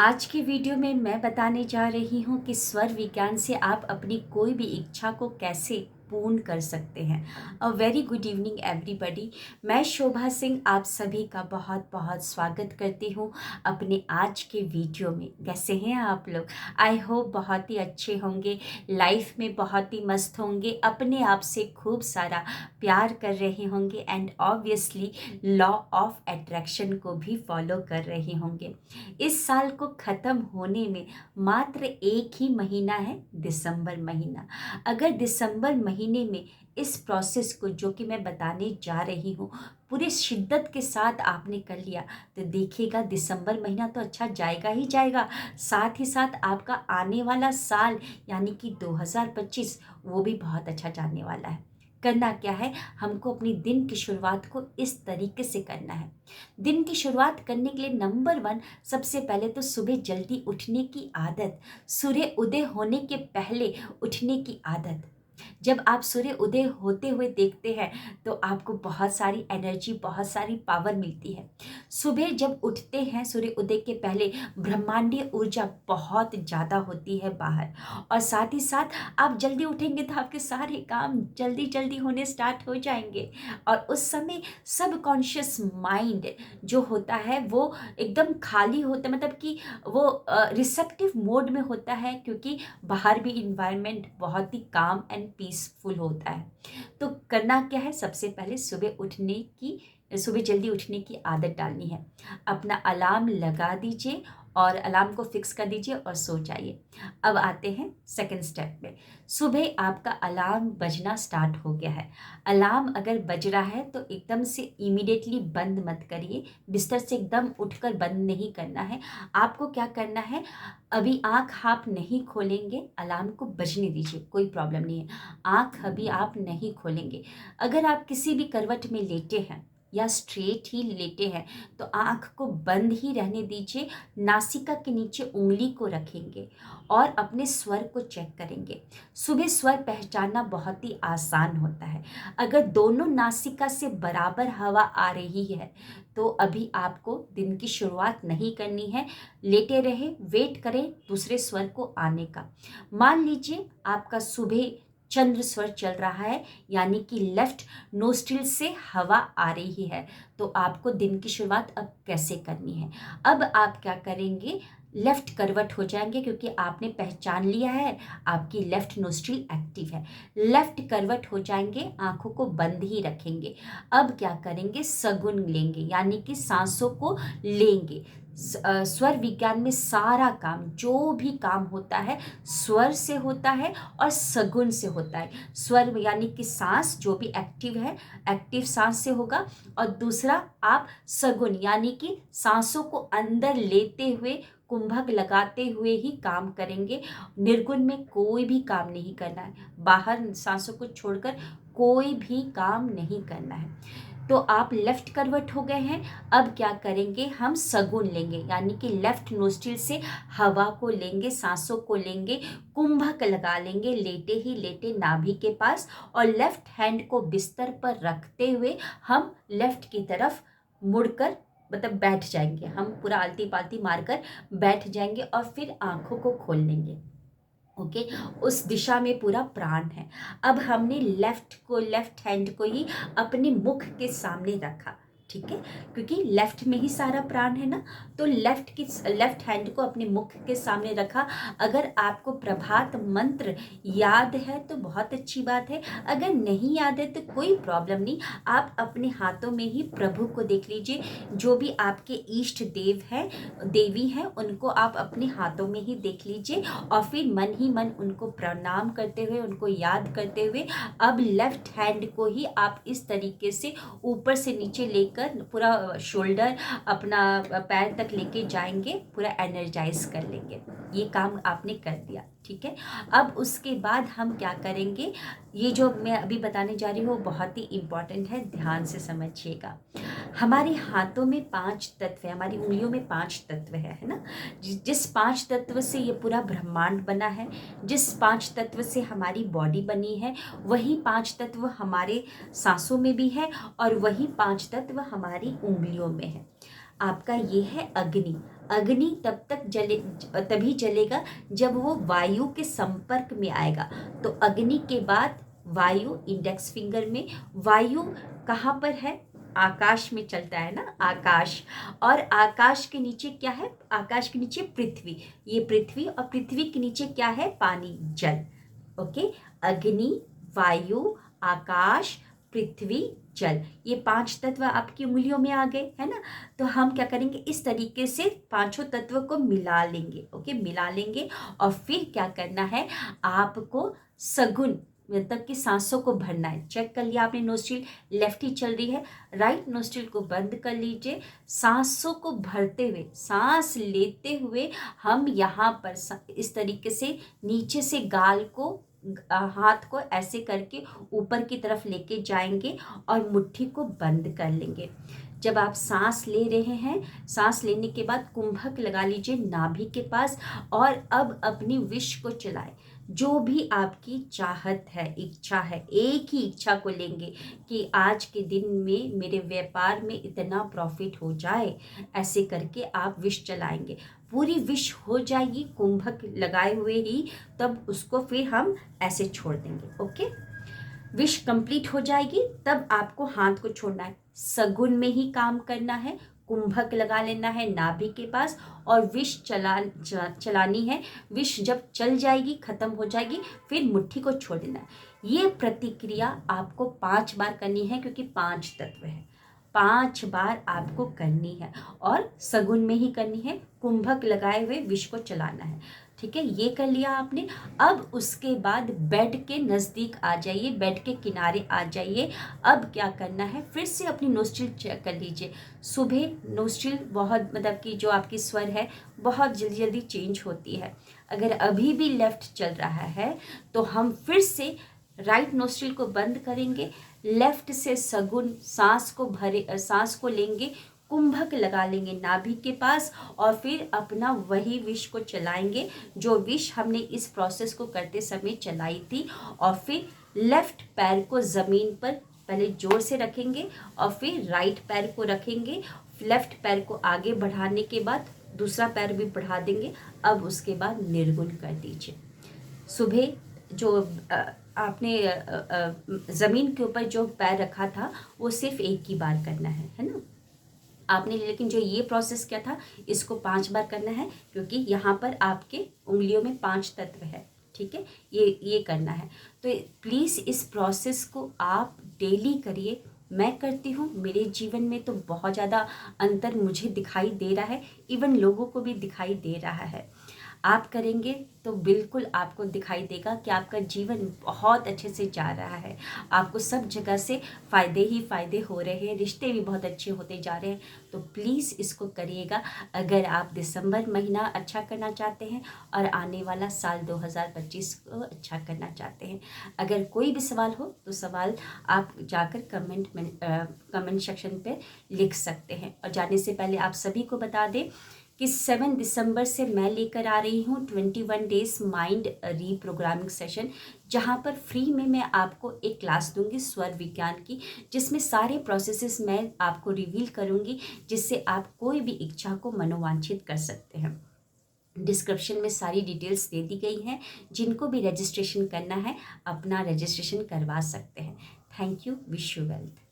आज की वीडियो में मैं बताने जा रही हूँ कि स्वर विज्ञान से आप अपनी कोई भी इच्छा को कैसे पूर्ण कर सकते हैं। A very good evening everybody. मैं शोभा सिंह आप सभी का बहुत बहुत स्वागत करती हूँ अपने आज के वीडियो में। कैसे हैं आप लोग? आई होप बहुत ही अच्छे होंगे, लाइफ में बहुत ही मस्त होंगे, अपने आप से खूब सारा प्यार कर रहे होंगे and obviously law of attraction को भी फॉलो कर रहे होंगे। इस साल को ख़त्म होने में मात्र एक ही महीना है, दिसंबर महीना। अगर दिसंबर महीने में इस प्रोसेस को जो कि मैं बताने जा रही हूँ पूरे शिद्दत के साथ आपने कर लिया तो देखिएगा दिसंबर महीना तो अच्छा जाएगा ही जाएगा, साथ ही साथ आपका आने वाला साल यानी कि 2025 वो भी बहुत अच्छा जाने वाला है। करना क्या है, हमको अपनी दिन की शुरुआत को इस तरीके से करना है। दिन की शुरुआत करने के लिए नंबर 1 सबसे पहले तो सुबह जल्दी उठने की आदत, सूर्य उदय होने के पहले उठने की आदत। जब आप सूर्य उदय होते हुए देखते हैं तो आपको बहुत सारी एनर्जी, बहुत सारी पावर मिलती है। सुबह जब उठते हैं सूर्य उदय के पहले ब्रह्मांडीय ऊर्जा बहुत ज़्यादा होती है बाहर, और साथ ही साथ आप जल्दी उठेंगे तो आपके सारे काम जल्दी जल्दी होने स्टार्ट हो जाएंगे। और उस समय सबकॉन्शियस माइंड जो होता है वो एकदम खाली होता है, मतलब कि वो रिसेप्टिव मोड में होता है, क्योंकि बाहर भी इन्वायरमेंट बहुत ही काम एंड पीसफुल होता है। तो करना क्या है, सबसे पहले सुबह जल्दी उठने की आदत डालनी है। अपना अलार्म लगा दीजिए और अलार्म को फिक्स कर दीजिए और सो जाइए। अब आते हैं सेकंड स्टेप में। सुबह आपका अलार्म बजना स्टार्ट हो गया है। अलार्म अगर बज रहा है तो एकदम से इमीडिएटली बंद मत करिए, बिस्तर से एकदम उठकर बंद नहीं करना है। आपको क्या करना है, अभी आँख आप नहीं खोलेंगे, अलार्म को बजने दीजिए, कोई प्रॉब्लम नहीं है। आँख अभी आप नहीं खोलेंगे। अगर आप किसी भी करवट में लेटे हैं या स्ट्रेट ही लेटे हैं तो आँख को बंद ही रहने दीजिए। नासिका के नीचे उंगली को रखेंगे और अपने स्वर को चेक करेंगे। सुबह स्वर पहचानना बहुत ही आसान होता है। अगर दोनों नासिका से बराबर हवा आ रही है तो अभी आपको दिन की शुरुआत नहीं करनी है, लेटे रहे, वेट करें दूसरे स्वर को आने का। मान लीजिए आपका सुबह चंद्र स्वर चल रहा है, यानी कि लेफ्ट नोस्ट्रिल से हवा आ रही है, तो आपको दिन की शुरुआत अब कैसे करनी है। अब आप क्या करेंगे, लेफ्ट करवट हो जाएंगे, क्योंकि आपने पहचान लिया है आपकी लेफ्ट नोस्ट्रिल एक्टिव है। लेफ्ट करवट हो जाएंगे, आंखों को बंद ही रखेंगे। अब क्या करेंगे, सगुन लेंगे, यानी कि सांसों को लेंगे। स्वर विज्ञान में सारा काम, जो भी काम होता है स्वर से होता है और सगुन से होता है। स्वर यानी कि सांस जो भी एक्टिव है, एक्टिव सांस से होगा, और दूसरा आप सगुन यानी कि सांसों को अंदर लेते हुए, कुंभक लगाते हुए ही काम करेंगे। निर्गुण में कोई भी काम नहीं करना है, बाहर सांसों को छोड़कर कोई भी काम नहीं करना है। तो आप लेफ्ट करवट हो गए हैं। अब क्या करेंगे, हम सगुन लेंगे, यानी कि लेफ्ट नोस्ट्रिल से हवा को लेंगे, सांसों को लेंगे, कुंभक लगा लेंगे लेटे ही लेटे नाभि के पास, और लेफ्ट हैंड को बिस्तर पर रखते हुए हम लेफ्ट की तरफ मुड़कर, मतलब बैठ जाएंगे, हम पूरा आलती पालती मारकर बैठ जाएंगे और फिर आंखों को खोल लेंगे। ओके, उस दिशा में पूरा प्राण है। अब हमने लेफ्ट हैंड को ही अपने मुख के सामने रखा, ठीक है, क्योंकि लेफ्ट में ही सारा प्राण है ना, तो लेफ्ट हैंड को अपने मुख के सामने रखा। अगर आपको प्रभात मंत्र याद है तो बहुत अच्छी बात है, अगर नहीं याद है तो कोई प्रॉब्लम नहीं, आप अपने हाथों में ही प्रभु को देख लीजिए। जो भी आपके इष्ट देव हैं, देवी हैं, उनको आप अपने हाथों में ही देख लीजिए और फिर मन ही मन उनको प्रणाम करते हुए, उनको याद करते हुए, अब लेफ्ट हैंड को ही आप इस तरीके से ऊपर से नीचे लेकर पूरा शोल्डर, अपना पैर तक लेके जाएंगे, पूरा एनर्जाइज कर लेंगे। ये काम आपने कर दिया, ठीक है। अब उसके बाद हम क्या करेंगे, ये जो मैं अभी बताने जा रही हूँ बहुत ही इम्पॉर्टेंट है, ध्यान से समझिएगा। हमारे हाथों में 5 तत्व है, हमारी उंगलियों में 5 तत्व है ना। जिस 5 तत्व से ये पूरा ब्रह्मांड बना है, जिस 5 तत्व से हमारी बॉडी बनी है, वही 5 तत्व हमारे सांसों में भी है और वही 5 तत्व हमारी उंगलियों में है। आपका ये है अग्नि। अग्नि तभी जलेगा जब वो वायु के संपर्क में आएगा। तो अग्नि के बाद वायु, इंडेक्स फिंगर में वायु कहाँ पर है? आकाश में चलता है ना, आकाश। और आकाश के नीचे क्या है? आकाश के नीचे पृथ्वी, ये पृथ्वी, और पृथ्वी के नीचे क्या है? पानी, जल। ओके, अग्नि, वायु, आकाश, पृथ्वी, जल, ये 5 तत्व आपकी उंगलियों में आ गए, है ना। तो हम क्या करेंगे, इस तरीके से पांचों तत्व को मिला लेंगे। ओके, मिला लेंगे। और फिर क्या करना है, आपको सगुन मतलब कि सांसों को भरना है। चेक कर लिया आपने, नोस्ट्रिल लेफ्ट ही चल रही है, राइट नोस्ट्रिल को बंद कर लीजिए। सांसों को भरते हुए, सांस लेते हुए हम यहाँ पर इस तरीके से नीचे से गाल को, हाथ को ऐसे करके ऊपर की तरफ लेके जाएंगे और मुट्ठी को बंद कर लेंगे। जब आप सांस ले रहे हैं, सांस लेने के बाद कुंभक लगा लीजिए नाभि के पास, और अब अपनी विश को चलाएं। जो भी आपकी चाहत है, इच्छा है, एक ही इच्छा को लेंगे कि आज के दिन में मेरे व्यापार में इतना प्रॉफिट हो जाए, ऐसे करके आप विश चलाएंगे। पूरी विश हो जाएगी कुंभक लगाए हुए ही, तब उसको फिर हम ऐसे छोड़ देंगे। ओके, विश कंप्लीट हो जाएगी तब आपको हाथ को छोड़ना है, सगुन में ही काम करना है, कुंभक लगा लेना है नाभि के पास, और विश चलानी है। विश जब चल जाएगी, खत्म हो जाएगी, फिर मुट्ठी को छोड़ देना है। ये प्रतिक्रिया आपको 5 बार करनी है, क्योंकि 5 तत्व है, 5 बार आपको करनी है, और सगुन में ही करनी है, कुंभक लगाए हुए विश को चलाना है। ठीक है, ये कर लिया आपने। अब उसके बाद बेड के नज़दीक आ जाइए, बेड के किनारे आ जाइए। अब क्या करना है, फिर से अपनी नोस्ट्रिल चेक कर लीजिए। सुबह नोस्ट्रिल बहुत मतलब कि जो आपकी स्वर है बहुत जल्दी जल्दी चेंज होती है। अगर अभी भी लेफ्ट चल रहा है तो हम फिर से राइट नोस्ट्रिल को बंद करेंगे, लेफ्ट से सगुन सांस को लेंगे, कुंभक लगा लेंगे नाभि के पास, और फिर अपना वही विश को चलाएंगे जो विश हमने इस प्रोसेस को करते समय चलाई थी। और फिर लेफ्ट पैर को ज़मीन पर पहले जोर से रखेंगे, और फिर राइट पैर को रखेंगे। लेफ्ट पैर को आगे बढ़ाने के बाद दूसरा पैर भी बढ़ा देंगे। अब उसके बाद निर्गुण कर दीजिए। सुबह जो आपने ज़मीन के ऊपर जो पैर रखा था वो सिर्फ एक ही बार करना है ना आपने, लेकिन जो ये प्रोसेस क्या था इसको 5 बार करना है, क्योंकि यहाँ पर आपके उंगलियों में 5 तत्व है। ठीक है, ये करना है। तो प्लीज़ इस प्रोसेस को आप डेली करिए। मैं करती हूँ, मेरे जीवन में तो बहुत ज़्यादा अंतर मुझे दिखाई दे रहा है, इवन लोगों को भी दिखाई दे रहा है। आप करेंगे तो बिल्कुल आपको दिखाई देगा कि आपका जीवन बहुत अच्छे से जा रहा है, आपको सब जगह से फ़ायदे ही फ़ायदे हो रहे हैं, रिश्ते भी बहुत अच्छे होते जा रहे हैं। तो प्लीज़ इसको करिएगा अगर आप दिसंबर महीना अच्छा करना चाहते हैं और आने वाला साल 2025 को अच्छा करना चाहते हैं। अगर कोई भी सवाल हो तो सवाल आप जाकर कमेंट सेक्शन पे लिख सकते हैं। और जाने से पहले आप सभी को बता दें कि 7 दिसंबर से मैं लेकर आ रही हूँ 21 डेज माइंड रीप्रोग्रामिंग सेशन, जहाँ पर फ्री में मैं आपको एक क्लास दूंगी स्वर विज्ञान की, जिसमें सारे प्रोसेसेस मैं आपको रिवील करूँगी, जिससे आप कोई भी इच्छा को मनोवांछित कर सकते हैं। डिस्क्रिप्शन में सारी डिटेल्स दे दी गई हैं, जिनको भी रजिस्ट्रेशन करना है अपना रजिस्ट्रेशन करवा सकते हैं। Thank you, wish you wealth.